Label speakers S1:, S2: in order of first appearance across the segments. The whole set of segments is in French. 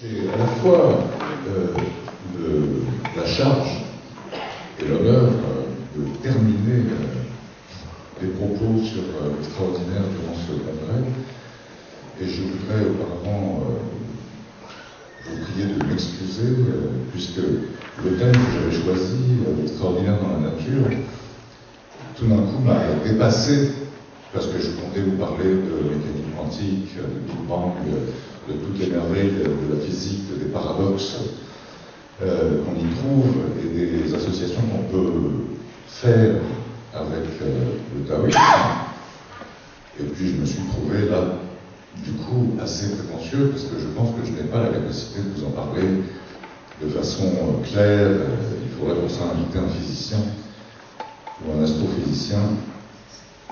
S1: J'ai à la fois la charge et l'honneur de terminer des propos sur l'extraordinaire durant ce congrès. Et je voudrais auparavant vous prier de m'excuser, puisque le thème que j'avais choisi, l'extraordinaire dans la nature, tout d'un coup m'a dépassé, parce que je comptais vous parler de mécanique quantique, de Big Bang, de toutes les merveilles de la physique, des paradoxes qu'on y trouve, et des associations qu'on peut faire avec le taoïsme. Et puis je me suis trouvé là, du coup, assez prétentieux, parce que je pense que je n'ai pas la capacité de vous en parler de façon claire. Il faudrait pour ça inviter un physicien ou un astrophysicien.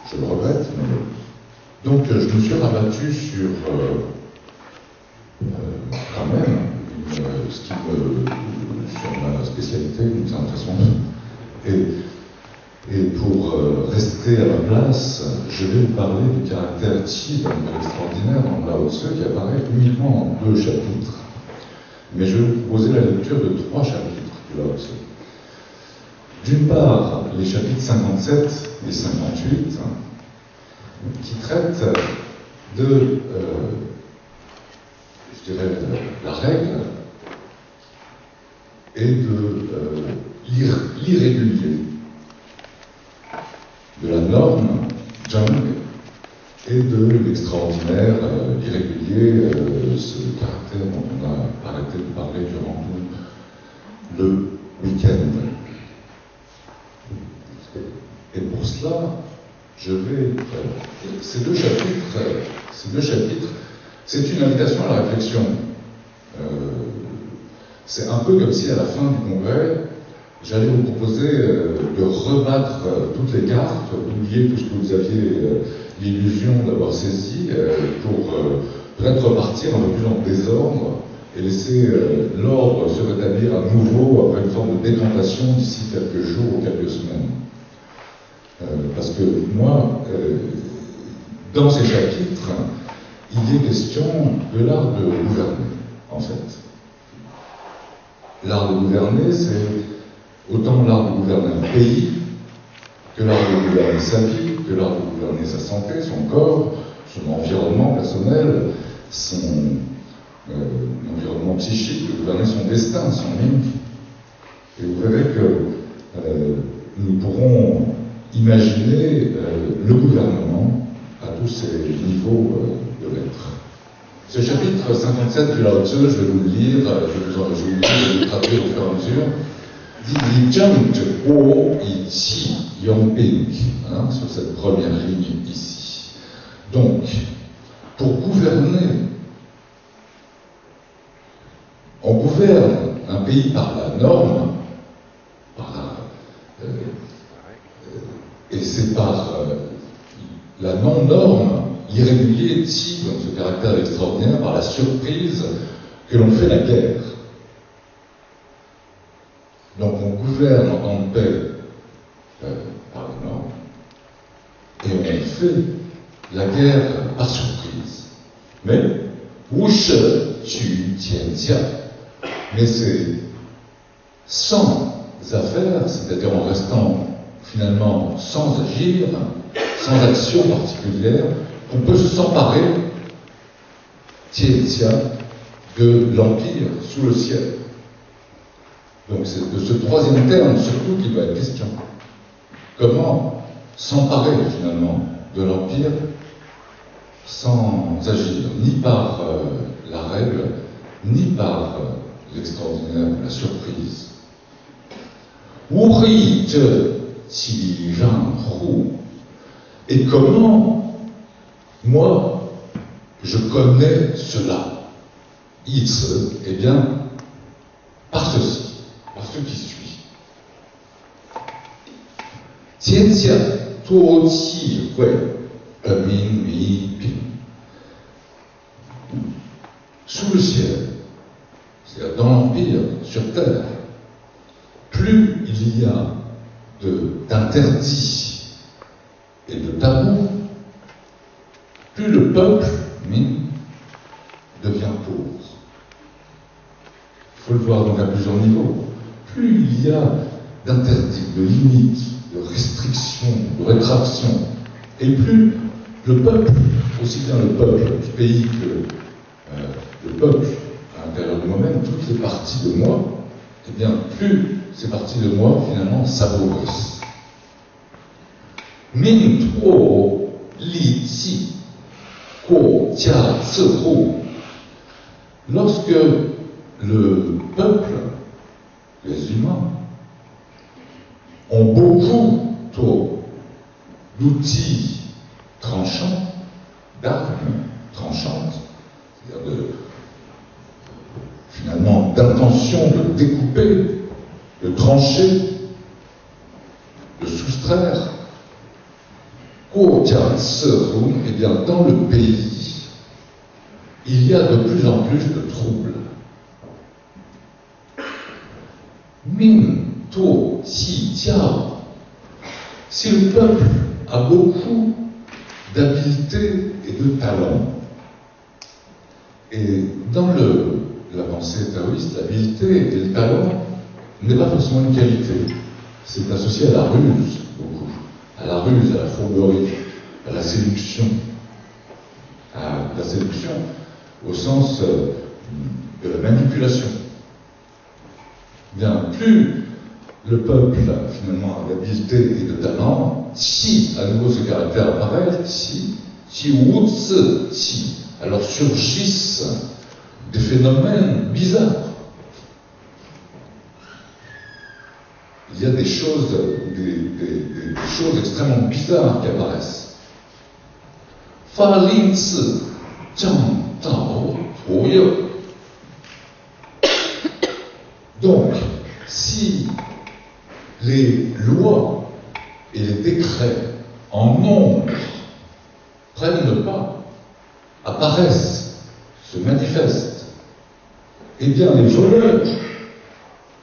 S1: Je le regrette, mais... Donc je me suis rabattu sur quand même sur ma spécialité d'une certaine façon. Et pour rester à ma place, je vais vous parler du caractère qi de l'extraordinaire dans Lao Tse, qui apparaît uniquement en 2 chapitres. Mais je vais vous proposer la lecture de 3 chapitres de Lao Tse. D'une part, les chapitres 57 et 58, qui traitent de, je dirais, la règle et de l'irrégulier, de la norme Jung et de l'extraordinaire, irrégulier, ce caractère dont on a arrêté de parler durant tout le week-end. Et pour cela, je vais... Ces deux chapitres, c'est une invitation à la réflexion. C'est un peu comme si à la fin du congrès, j'allais vous proposer de rebattre toutes les cartes, d'oublier tout ce que vous aviez l'illusion d'avoir saisi, pour peut-être repartir un peu plus en désordre et laisser l'ordre se rétablir à nouveau après une forme de décantation d'ici quelques jours ou quelques semaines. Parce que moi, dans ces chapitres, il est question de l'art de gouverner, en fait. L'art de gouverner, c'est autant l'art de gouverner un pays, que l'art de gouverner sa vie, que l'art de gouverner sa santé, son corps, son environnement personnel, son environnement psychique, de gouverner son destin, son vie. Et vous verrez que nous pourrons imaginer le gouvernement à tous ces niveaux de l'être. Ce chapitre 57 du Lao Tse, je vais vous le lire, je vais le traduire au fur et à mesure, dit « Li zheng zhe guo yi qi yong ping » sur cette première ligne ici. Donc, pour gouverner, on gouverne un pays par la norme, et c'est par la non-norme, l'irrégulier, qi, donc ce caractère extraordinaire, par la surprise, que l'on fait la guerre. Donc on gouverne en temps de paix par la norme, et on fait la guerre par surprise. Mais, wu she tu tian jia, mais c'est sans affaire, c'est-à-dire en restant finalement sans agir, sans action particulière, qu'on peut s'emparer, tiens, de l'empire sous le ciel. Donc c'est de ce troisième terme surtout qu'il va être question. Comment s'emparer finalement de l'empire sans agir, ni par la règle, ni par l'extraordinaire, la surprise. Wu ri zhe qi ran hu. Et comment, moi, je connais cela? Yi ce, eh bien, par ceci, par ce qui suit. Tian xia tuo qi hui ming mi ping. Sous le ciel, c'est-à-dire dans l'Empire, sur terre, plus il y a d'interdits et de tabous, plus le peuple devient pauvre. faut le voir donc à plusieurs niveaux. Plus il y a d'interdits, de limites, de restrictions, de rétractions, et plus le peuple, aussi bien le peuple du pays que le peuple à l'intérieur de moi-même, toutes les parties de moi, eh bien, plus ces parties de moi, finalement, s'appauvrissent. Min tuo li qi, guo jia zi hu. Lorsque le peuple, les humains, ont beaucoup d'outils tranchants, d'armes tranchantes, c'est-à-dire finalement d'intention de découper, de trancher, de soustraire. Eh bien, dans le pays, il y a de plus en plus de troubles. Min tuo qi jiao. Si le peuple a beaucoup d'habileté et de talent, et dans la pensée taoïste, l'habileté et le talent n'est pas forcément une qualité. C'est associé à la ruse, beaucoup. À la ruse, à la fourberie, à la séduction. À la séduction au sens de la manipulation. Bien, plus le peuple, finalement, a d'habileté et de talent, si, à nouveau ce caractère apparaît, si wu zi qi, alors surgissent des phénomènes bizarres. Il y a des choses, des choses extrêmement bizarres qui apparaissent. Fa lin zi zhang dao hu you. Donc, si les lois et les décrets en nombre prennent le pas, apparaissent, se manifestent, eh bien les voleurs,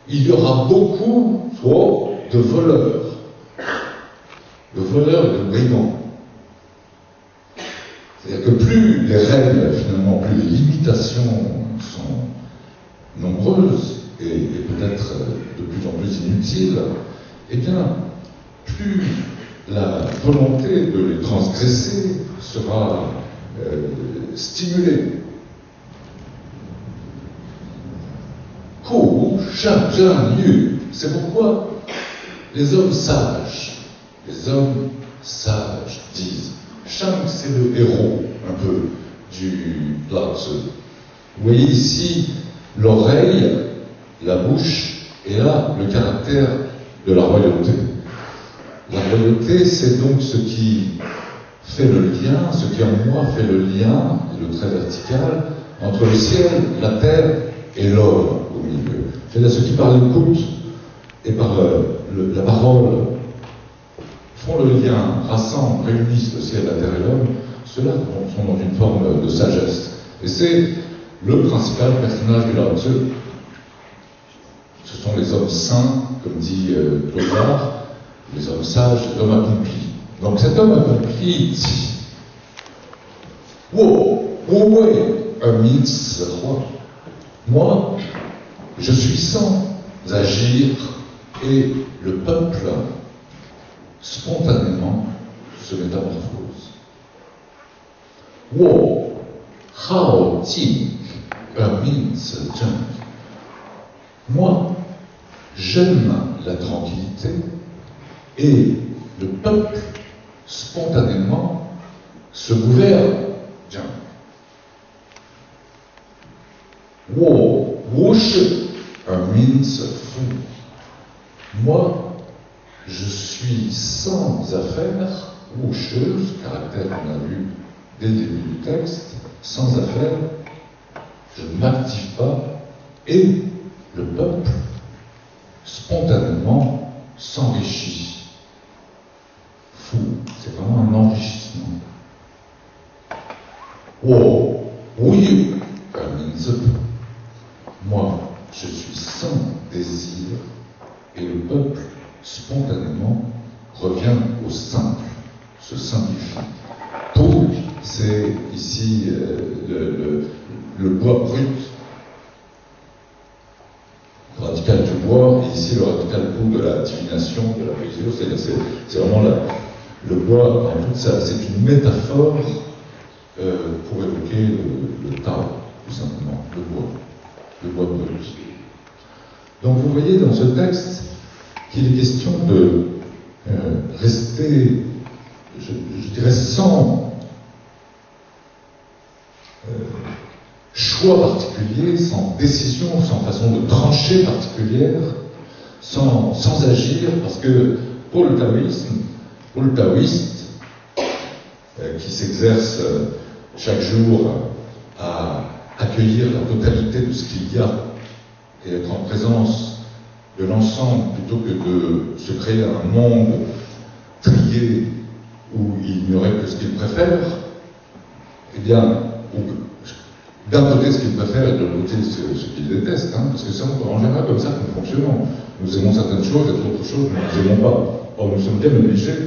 S1: il y aura beaucoup de voleurs et de brigands. C'est-à-dire que plus les règles, finalement, plus les limitations sont nombreuses et peut-être de plus en plus inutiles, eh bien, plus la volonté de les transgresser sera stimulée. C'est pourquoi les hommes sages disent, Shang c'est le héros un peu du Lao Tzu. Vous voyez ici l'oreille, la bouche et là le caractère de la royauté. La royauté, c'est donc ce qui fait le lien, ce qui en moi fait le lien, le trait vertical, entre le ciel, la terre et l'homme au milieu. C'est-à-dire ceux qui par l'écoute et par la parole font le lien, rassemblent, réunissent le ciel, la terre et l'homme, ceux-là sont dans une forme de sagesse. Et c'est le principal personnage du Lao Tzu. Ce sont les hommes saints, comme dit Clothard, les hommes sages, les hommes accomplis. Donc cet homme accompli dit moi, je suis sans agir et le peuple spontanément se métamorphose. Moi, j'aime la tranquillité et le peuple spontanément se gouverne. Moi, je suis sans affaire, wucheuse, caractère qu'on a vu dès le début du texte, sans affaire, je ne m'active pas, et le peuple, spontanément, s'enrichit. Fou, c'est vraiment un enrichissement. Moi, je suis sans désir, et le peuple, spontanément, revient au simple, se simplifie. Tout, c'est ici le bois brut. bois, et ici le radical bout de la divination, de la poésie, c'est-à-dire c'est vraiment le bois en toute ça, c'est une métaphore pour évoquer le Tao, tout simplement, le bois brut. Donc vous voyez dans ce texte qu'il est question de rester, je dirais, sans choix particulier, sans décision, sans façon de trancher particulière, sans agir, parce que pour le taoïste, qui s'exerce chaque jour à accueillir la totalité de ce qu'il y a et être en présence de l'ensemble plutôt que de se créer un monde trié où il n'y aurait que ce qu'il préfère, eh bien, d'un côté ce qu'il préfère et de l'autre côté ce qu'il déteste, hein, parce que c'est en général comme ça que nous fonctionnons. Nous aimons certaines choses et d'autres choses nous n'aimons pas. Or, nous sommes bien obligés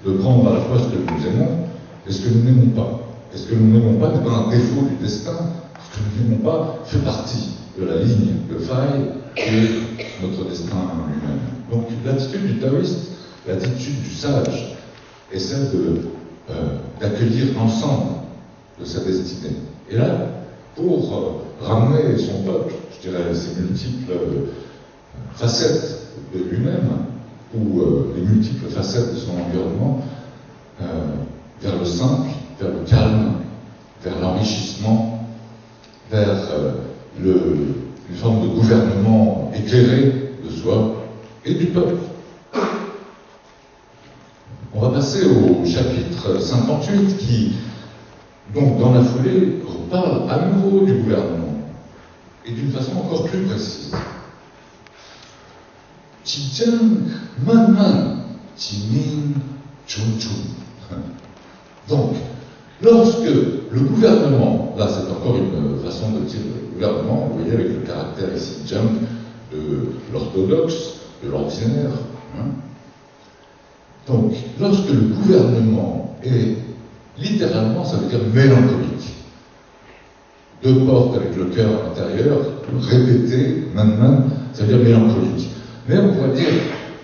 S1: de prendre à la fois ce que nous aimons et ce que nous n'aimons pas. Et ce que nous n'aimons pas n'est pas un défaut du destin, ce que nous n'aimons pas fait partie de la ligne de faille de notre destin lui-même. Donc l'attitude du taoïste, l'attitude du sage, est celle d'accueillir l'ensemble de sa destinée. Et là, pour ramener son peuple, je dirais ses multiples facettes de lui-même, ou les multiples facettes de son environnement, vers le simple, vers le calme, vers l'enrichissement, vers une forme de gouvernement éclairé de soi et du peuple. On va passer au chapitre 58 qui, donc dans la foulée, reparle à nouveau du gouvernement et d'une façon encore plus précise. Qijang man man, Jimin chun chun. Donc, lorsque le gouvernement, là c'est encore une façon de dire le gouvernement, vous voyez avec le caractère ici jump de l'orthodoxe, de l'ordinaire. Hein. Donc, lorsque le gouvernement est littéralement, ça veut dire mélancolique, deux portes avec le cœur à l'intérieur, répété, man, ça veut dire mélancolique. Mais on pourrait dire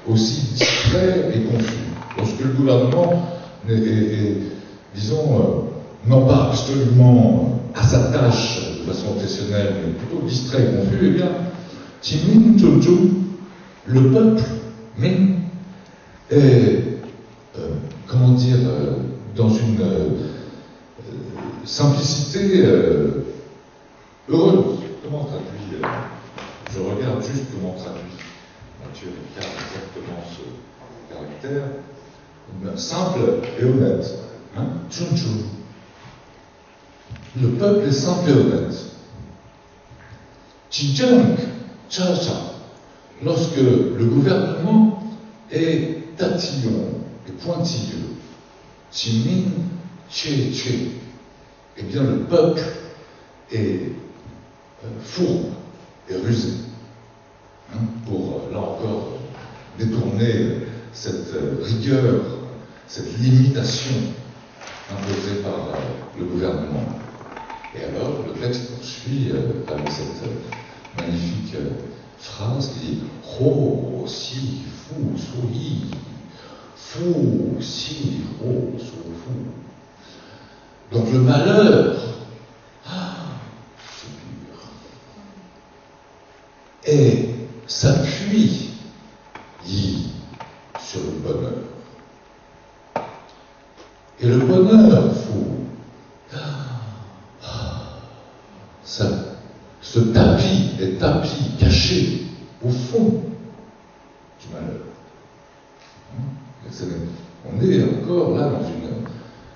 S1: aussi distrait et confus. Lorsque le gouvernement est disons, non pas absolument à sa tâche de façon obsessionnelle, mais plutôt distrait et confus, eh bien, Jimin Chun, le peuple, Min, est, comment dire, dans une simplicité heureuse. Comment traduit je regarde juste comment traduit Mathieu Ricard exactement ce caractère. Simple et honnête. Hein? Chun chun. Le peuple est simple et honnête. Qijang cha cha. Lorsque le gouvernement est tatillon et pointilleux, Jimin che che, eh bien le peuple est fourbe et rusé. Hein? Pour, là encore, détourner cette rigueur, cette limitation imposée par le gouvernement. Et alors, le texte poursuit avec cette magnifique phrase qui dit « Ho si fu su yi, fu si ho su fu ». Donc le malheur, et s'appuie yi sur le bonheur. Et le bonheur, ce tapis est tapis caché au fond du malheur. On est encore là dans une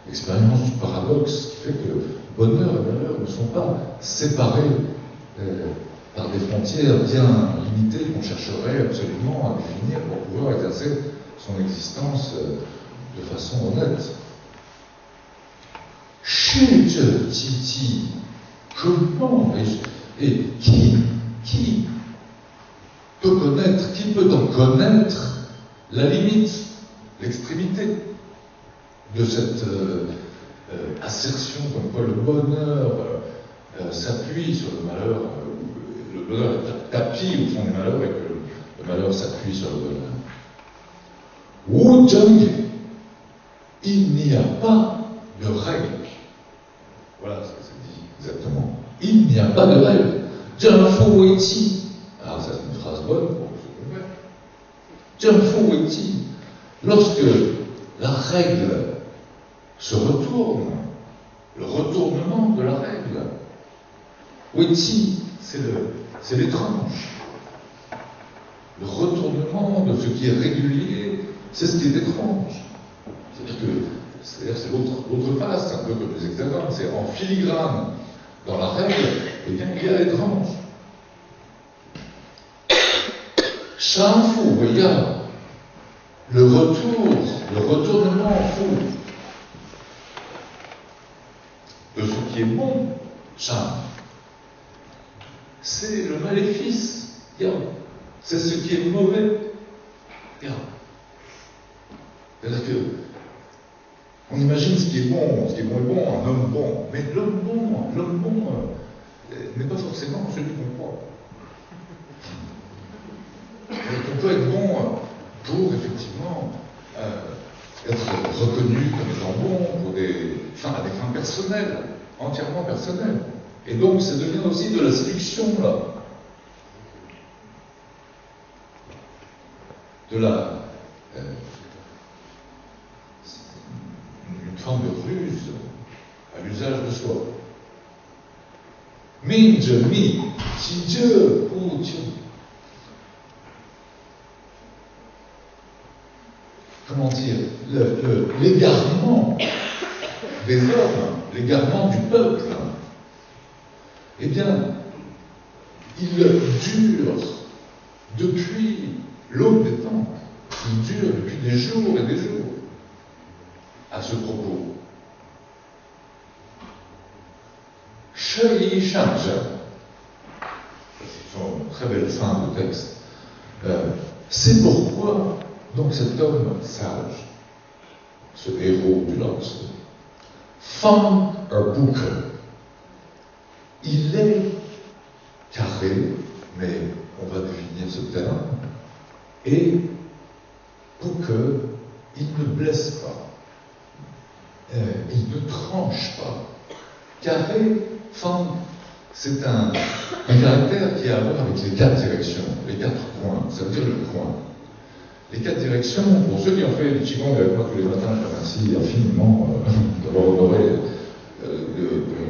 S1: expérience du paradoxe qui fait que bonheur et malheur ne sont pas séparés par des frontières bien limitées qu'on chercherait absolument à définir pour pouvoir exercer son existence de façon honnête. Comment et qui peut connaître, qui peut donc connaître la limite, l'extrémité de cette assertion comme quoi le bonheur s'appuie sur le malheur, le bonheur est tapis au fond du malheur et que le le malheur s'appuie sur le bonheur. Wu Zheng, il n'y a pas de règle. Voilà ce que ça dit exactement. Il n'y a pas de règle. Zheng Fu Wei Qi. Alors, ça, c'est une phrase bonne pour se convaincre. Zheng Fu Wei Qi. Lorsque la règle se retourne, le retournement de la règle, Wei Qi, c'est l'étrange. Le retournement de ce qui est régulier, c'est ce qui est étrange. C'est-à-dire c'est l'autre face, un peu comme les hexagones, c'est en filigrane dans la règle, et bien il y a l'étrange. Shang-Fu, regarde, le retournement fou de ce qui est bon, Shang, c'est le maléfice, regarde, c'est ce qui est mauvais, regarde. C'est-à-dire que on imagine ce qui est bon est bon, un homme bon, mais l'homme bon n'est pas forcément celui qu'on croit. On peut être bon pour effectivement être reconnu comme étant bon pour des fins personnelles, entièrement personnelles. Et donc ça devient aussi de la séduction là. De la une forme de ruse à l'usage de soi. Ming Zhe Mi, Qi Zhe Pu Qiu. Comment dire, l'égarement des hommes, l'égarement du peuple, eh bien, il dure depuis l'aube des temps, il dure depuis des jours et des jours à ce propos. Shei Shangzhen, c'est une très belle fin de texte. C'est pourquoi donc cet homme sage, ce héros du Lao Tzu, Fan Erbuke, il est carré, mais on va définir ce terme, et pour qu'il ne blesse pas, il ne tranche pas. Carré, Fan, c'est un caractère qui a à voir avec les 4 directions, les 4 coins, ça veut dire le coin. Les 4 directions, pour ceux qui ont fait du Qigong avec moi tous les matins, je remercie infiniment d'avoir honoré de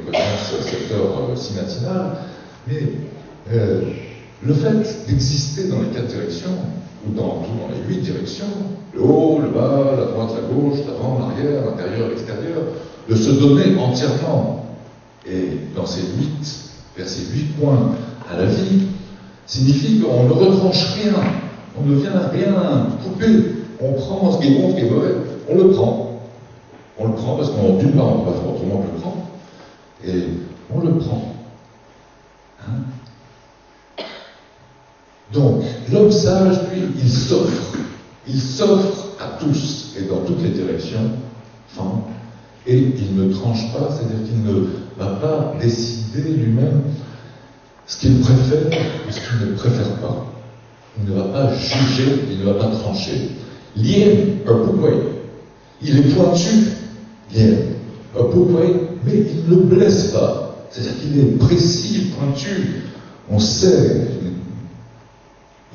S1: connaître cette heure si matinale, mais le fait d'exister dans les 4 directions, ou dans les 8 directions, le haut, le bas, la droite, la gauche, l'avant, l'arrière, l'intérieur, l'extérieur, de se donner entièrement, et dans vers ces 8 points à la vie, signifie qu'on ne retranche rien. On ne vient rien couper. On prend ce qui est bon, ce qui est mauvais. On le prend. On le prend parce qu'on d'une part, on ne peut pas faire autrement que le prendre. Et on le prend. Hein? Donc, l'homme sage, lui, il s'offre. Il s'offre à tous et dans toutes les directions. Enfin, et il ne tranche pas, c'est-à-dire qu'il ne va pas décider lui-même ce qu'il préfère ou ce qu'il ne préfère pas. Il ne va pas juger, il ne va pas trancher. Lien, il est pointu, Lien, mais il ne blesse pas. C'est-à-dire qu'il est précis, pointu. On sait,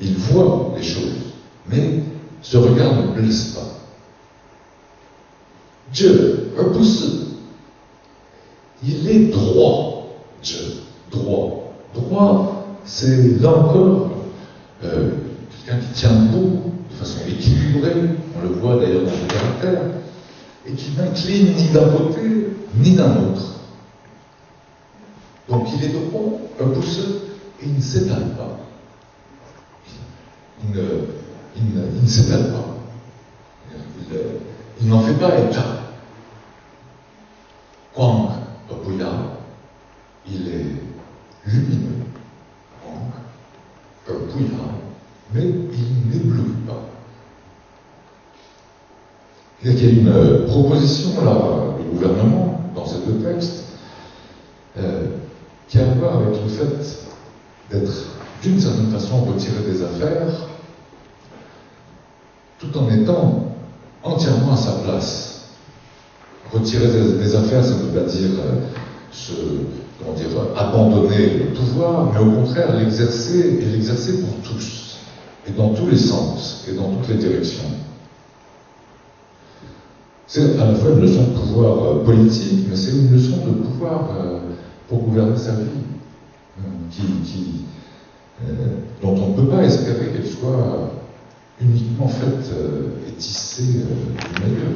S1: il voit les choses, mais ce regard ne blesse pas. Dieu, il est droit, Dieu, droit. Droit, c'est là encore quelqu'un qui tient debout de façon équilibrée, on le voit d'ailleurs dans le caractère, et qui n'incline ni d'un côté ni d'un autre. Donc il est droit, un pousseux, et il ne s'étale pas. Il ne s'étale pas. Il n'en fait pas état. Kwang Apuya, il est lumineux. Kwang Apuya, mais il n'éblouit pas. Il y a une proposition là du gouvernement dans ces 2 textes qui a à voir avec le fait d'être d'une certaine façon retiré des affaires tout en étant entièrement à sa place. Retirer des affaires, ça ne veut pas dire abandonner le pouvoir, mais au contraire l'exercer, et l'exercer pour tous, et dans tous les sens, et dans toutes les directions. C'est à la fois une leçon de pouvoir politique, mais c'est une leçon de pouvoir pour gouverner sa vie, dont on ne peut pas espérer qu'elle soit uniquement faite et tissée du meilleur.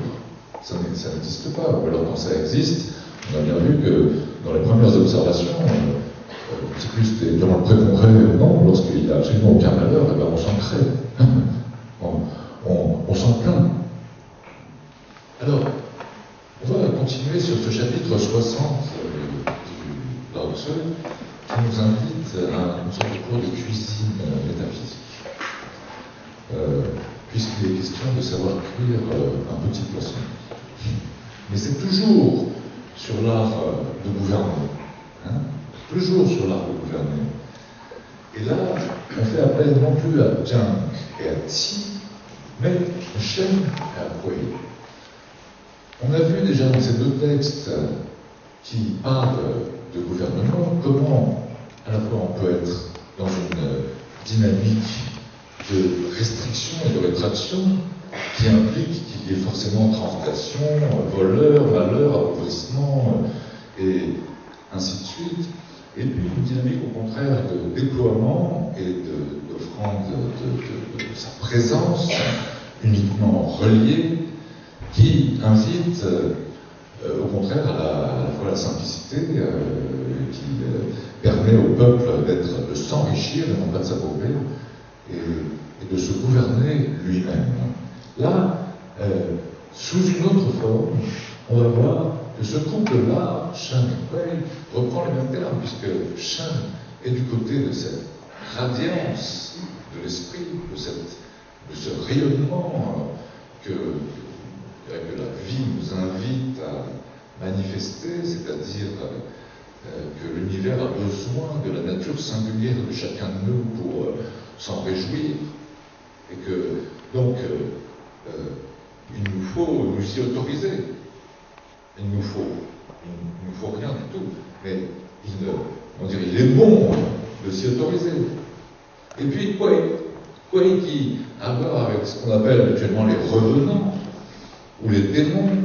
S1: Ça n'existe pas. Ou alors quand ça existe, on a bien vu que dans les premières observations, c'est plus dans le pré-concret, non, lorsqu'il n'y a absolument aucun malheur, eh ben on s'en crée. on s'en plaint. Alors, on va continuer sur ce chapitre 60 du Lao Tzu, qui nous invite à une sorte de cours de cuisine métaphysique. Puisqu'il est question de savoir cuire un petit poisson. Mais c'est toujours sur l'art de gouverner. Toujours sur l'art de gouverner. Et là, on fait appel non plus à Jiang et à Ti, mais à Shen et à Hui. On a vu déjà dans ces deux textes qui parlent de gouvernement comment à la fois on peut être dans une dynamique de restriction et de rétraction qui implique qu'il y ait forcément transgression, voleur, malheur, appauvrissement et ainsi de suite. Et puis une dynamique au contraire de déploiement et d'offrande de sa présence uniquement reliée qui invite au contraire à la fois la simplicité qui permet au peuple de s'enrichir et non pas de s'appauvrir et de se gouverner lui-même. Là, sous une autre forme, on va voir que ce couple-là, Shen et Hui, reprend les mêmes termes, puisque Shen est du côté de cette radiance de l'esprit, de ce rayonnement que la vie nous invite à manifester, c'est-à-dire que l'univers a besoin de la nature singulière de chacun de nous pour s'en réjouir, et que donc il nous faut nous y autoriser. Il nous faut rien du tout, mais il est bon de s'y autoriser. Et puis Hui qui a à voir avec ce qu'on appelle habituellement les revenants ou les démons,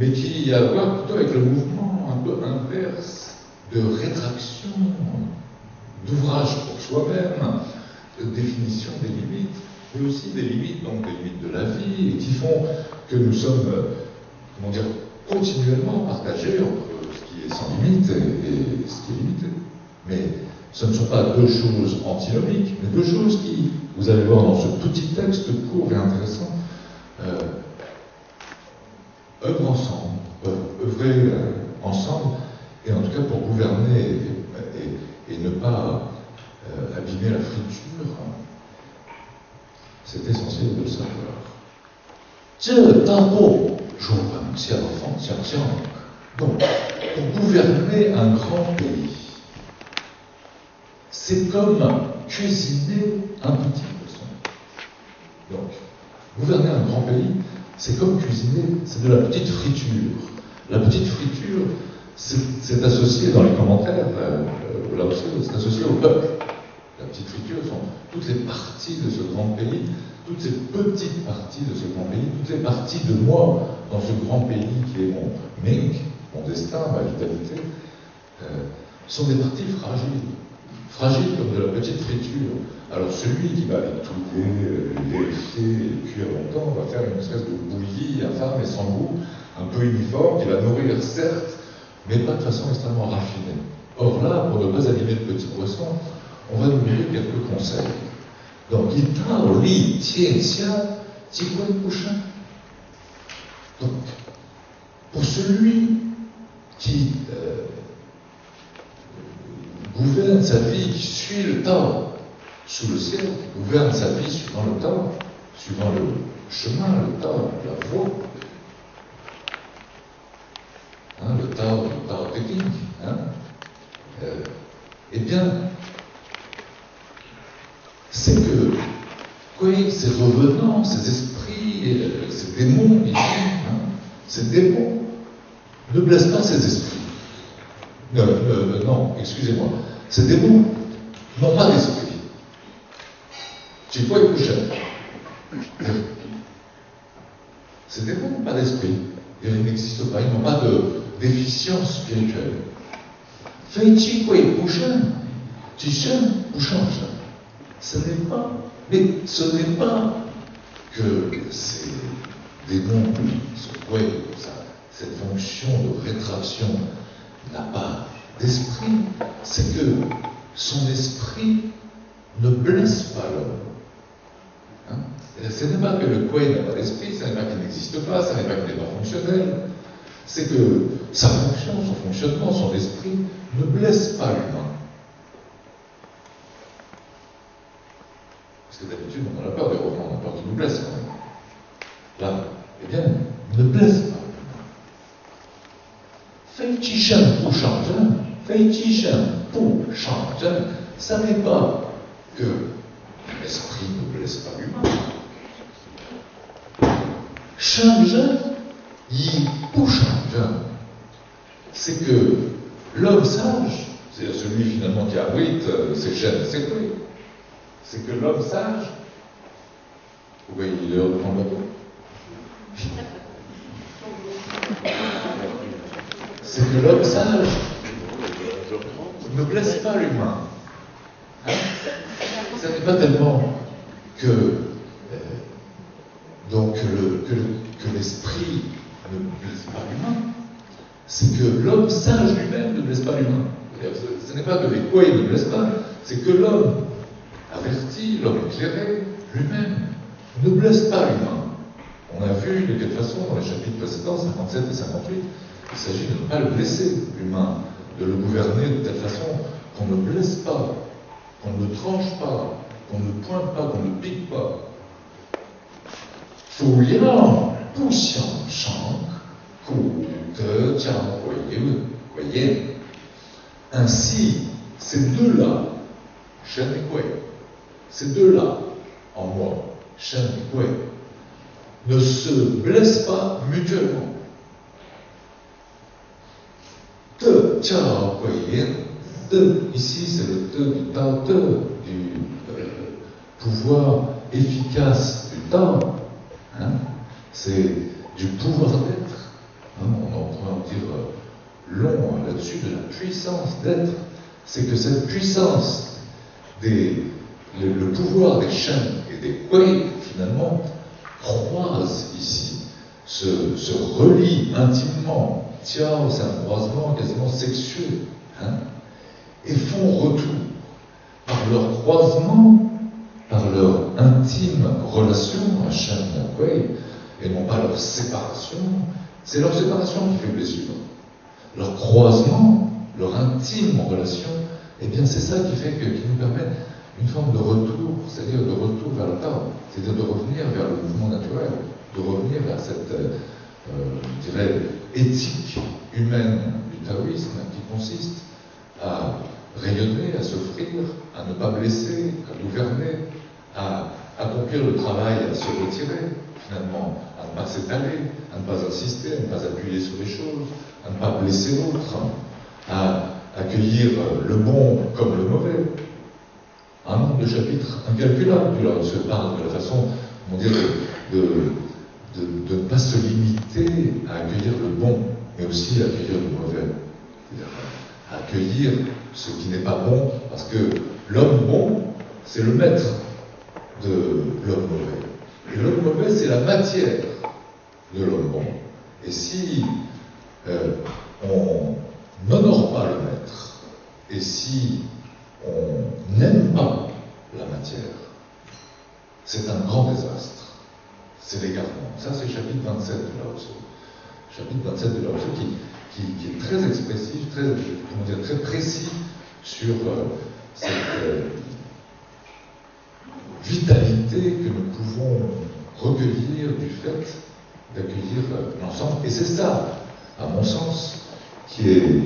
S1: mais qui a à voir plutôt avec le mouvement un peu inverse de rétraction, d'ouvrage pour soi-même, de définition des limites, mais aussi des limites, donc des limites de la vie, et qui font que nous sommes, continuellement partagés entre ce qui est sans limite et ce qui est limité. Mais ce ne sont pas deux choses antinomiques, mais deux choses qui, vous allez voir dans ce petit texte court et intéressant, œuvrent ensemble, œuvrer ensemble, et en tout cas pour gouverner et ne pas abîmer la friture, c'est essentiel de le savoir. 这大步如往下方想象. Donc, pour gouverner un grand pays, c'est comme cuisiner un petit poisson. Donc, gouverner un grand pays, c'est comme cuisiner, c'est de la petite friture. La petite friture, c'est associé dans les commentaires, là aussi, c'est associé au peuple. La petite friture sont toutes les parties de ce grand pays, toutes ces petites parties de ce grand pays, toutes les parties de moi dans ce grand pays qui est mon Ming, mon destin, ma vitalité, sont des parties fragiles comme de la petite friture. Alors celui qui va étouler, vérifier et cuire longtemps va faire une espèce de bouillie infâme et sans goût, un peu uniforme, qui va nourrir certes, mais pas de façon extrêmement raffinée. Or là, pour ne pas abîmer le petit poisson, on va nous donner quelques conseils. Donc, il parle li tian xia, ji gui bu shen. Donc, pour celui qui gouverne sa vie, qui suit le Tao sous le ciel, qui gouverne sa vie suivant le Tao, suivant le chemin, le Tao, la voie, le Tao technique, eh bien, c'est que Hui ces revenants, ces esprits, ces démons, ici, ces démons ne blessent pas ces esprits. Non, excusez-moi. Ces démons n'ont pas d'esprit. Tu vois une couchette. Ces démons n'ont pas d'esprit. Ils n'existent pas. Ils n'ont pas de déficience spirituelle. Fei-chi quoi bouchan. Tichan, bouchan. Ce n'est pas. Mais ce n'est pas que ces démons, cette fonction de rétraction n'a pas d'esprit. C'est que son esprit ne blesse pas l'homme. Ce n'est pas que le Kuei n'a pas d'esprit, ce n'est pas qu'il n'existe pas, ce n'est pas qu'il n'est pas fonctionnel. C'est que sa fonction, son fonctionnement, son esprit ne blesse pas l'humain. Parce que d'habitude, on a peur des revenants, on a peur qu'ils nous blessent quand même. Là, eh bien, ne blesse pas l'humain. Fei Qi Shen Pu Shang Zhen. Fei Qi Shen Pu Shang Zhen. Ça n'est pas que l'esprit ne blesse pas l'humain. Shang Zhen Yi Pu Shang Zhen. C'est que l'homme sage, c'est-à-dire celui finalement qui abrite ses chaînes, ses clés, c'est que l'homme sage, vous voyez, il est l'heure de prendre le bateau. C'est que l'homme sage ne blesse pas l'humain. Ce n'est pas tellement que l'esprit ne blesse pas l'humain, c'est que l'homme sage lui-même ne blesse pas l'humain. Ce n'est pas que les Kuei ne blessent pas, c'est que l'homme averti, l'homme éclairé, lui-même, ne blesse pas l'humain. On a vu de quelle façon, dans les chapitres précédents, 57 et 58, il s'agit de ne pas le blesser, l'humain, de le gouverner de telle façon qu'on ne blesse pas, qu'on ne tranche pas, qu'on ne pointe pas, qu'on ne pique pas. Fu Yang Bu Xiang Shang Gu De Jiang Hui Yen. Ainsi, ces deux-là, Shen et Kuei, ces deux-là, en moi, Shen et Kuei, ne se blessent pas mutuellement. De Jiao Hui Yen, de, ici c'est le de du Tao de, du pouvoir efficace du Tao. C'est du pouvoir d'être. On pourrait en dire long là-dessus, de la puissance d'être. C'est que cette puissance, le pouvoir des Shen et des Kuei, finalement, croisent ici, se relient intimement. Tiao, c'est un croisement quasiment sexueux, et font retour par leur croisement, par leur intime relation à Shen et à Kuei, et non pas leur séparation. C'est leur séparation qui fait blessure. Leur croisement, leur intime relation, eh bien c'est ça qui nous permet une forme de retour, c'est-à-dire de retour vers le Tao, c'est-à-dire de revenir vers le mouvement naturel, de revenir vers cette, je dirais, éthique humaine du taoïsme qui consiste à rayonner, à s'offrir, à ne pas blesser, à gouverner, à accomplir le travail, à se retirer, finalement, à ne pas s'étaler, à ne pas insister, à ne pas appuyer sur les choses, à ne pas blesser l'autre, à accueillir le bon comme le mauvais. Un nombre de chapitres incalculable du Lao Tzu parle de la façon, on dirait, de ne pas se limiter à accueillir le bon, mais aussi à accueillir le mauvais. C'est-à-dire à accueillir ce qui n'est pas bon, parce que l'homme bon, c'est le maître de l'homme mauvais. Et l'homme mauvais, c'est la matière de l'homme bon. Et si on n'honore pas le maître, et si on n'aime pas la matière, c'est un grand désastre. C'est l'égarement. Ça, c'est le chapitre 27 de Lao Tzu. Chapitre 27 de Lao Tzu qui est très expressif, très précis sur cette vitalité que nous pouvons recueillir du fait d'accueillir l'ensemble. Et c'est ça, à mon sens, qui est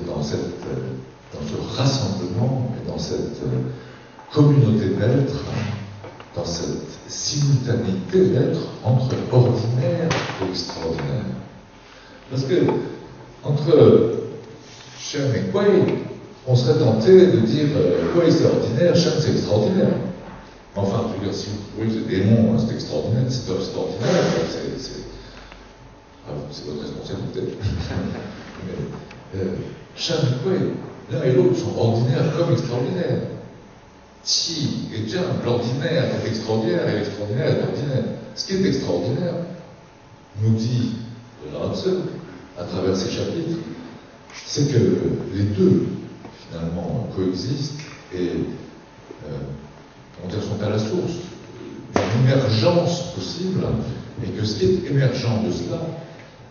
S1: dans cette dans ce rassemblement et dans cette communauté d'être, dans cette simultanéité d'être entre ordinaire et extraordinaire. Parce que entre Shen et Kuei, on serait tenté de dire Kuei c'est ordinaire, Shen c'est extraordinaire. Enfin, je veux dire, si vous trouvez que le démon c'est extraordinaire, c'est pas extraordinaire, c'est votre responsabilité. Mais Shen et Kuei, l'un et l'autre sont ordinaires comme extraordinaires. Qi et Jian, l'ordinaire est extraordinaire et l'extraordinaire est ordinaire. Ce qui est extraordinaire, nous dit Lao Tzu, à travers ces chapitres, c'est que les deux, finalement, coexistent et sont à la source d'une émergence possible, et que ce qui est émergent de cela,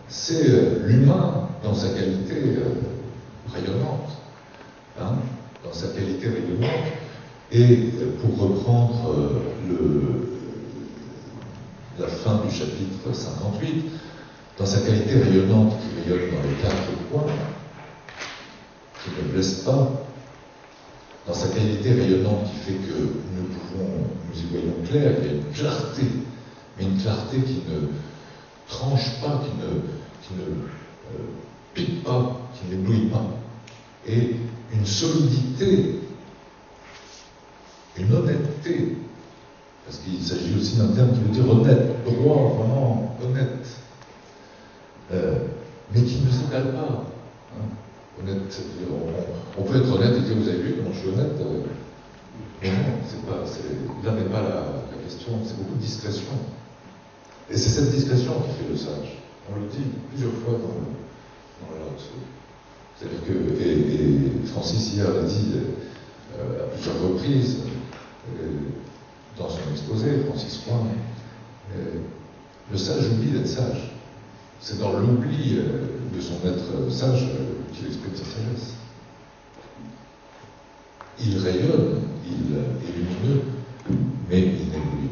S1: c'est l'humain dans sa qualité rayonnante. Dans sa qualité rayonnante. Et pour reprendre la fin du chapitre 58, dans sa qualité rayonnante qui rayonne dans les quatre points, qui ne blesse pas, dans sa qualité rayonnante qui fait que nous y voyons clair, il y a une clarté, mais une clarté qui ne tranche pas, qui ne pique pas, qui n'éblouit pas, et une solidité, une honnêteté, parce qu'il s'agit aussi d'un terme qui veut dire honnête, droit, vraiment honnête, mais qui ne s'égale pas. Honnête, c'est-à-dire, on peut être honnête et dire vous avez vu comment je suis honnête, mais non, là n'est pas la question, c'est beaucoup de discrétion. Et c'est cette discrétion qui fait le sage. On le dit plusieurs fois dans Lao Tzu. C'est-à-dire que, et Francis hier l'a dit à plusieurs reprises dans son exposé, Francis Roy, le sage oublie d'être sage. C'est dans l'oubli de son être sage qu'il exprime sa sagesse. Il rayonne, il est lumineux, mais il n'évolue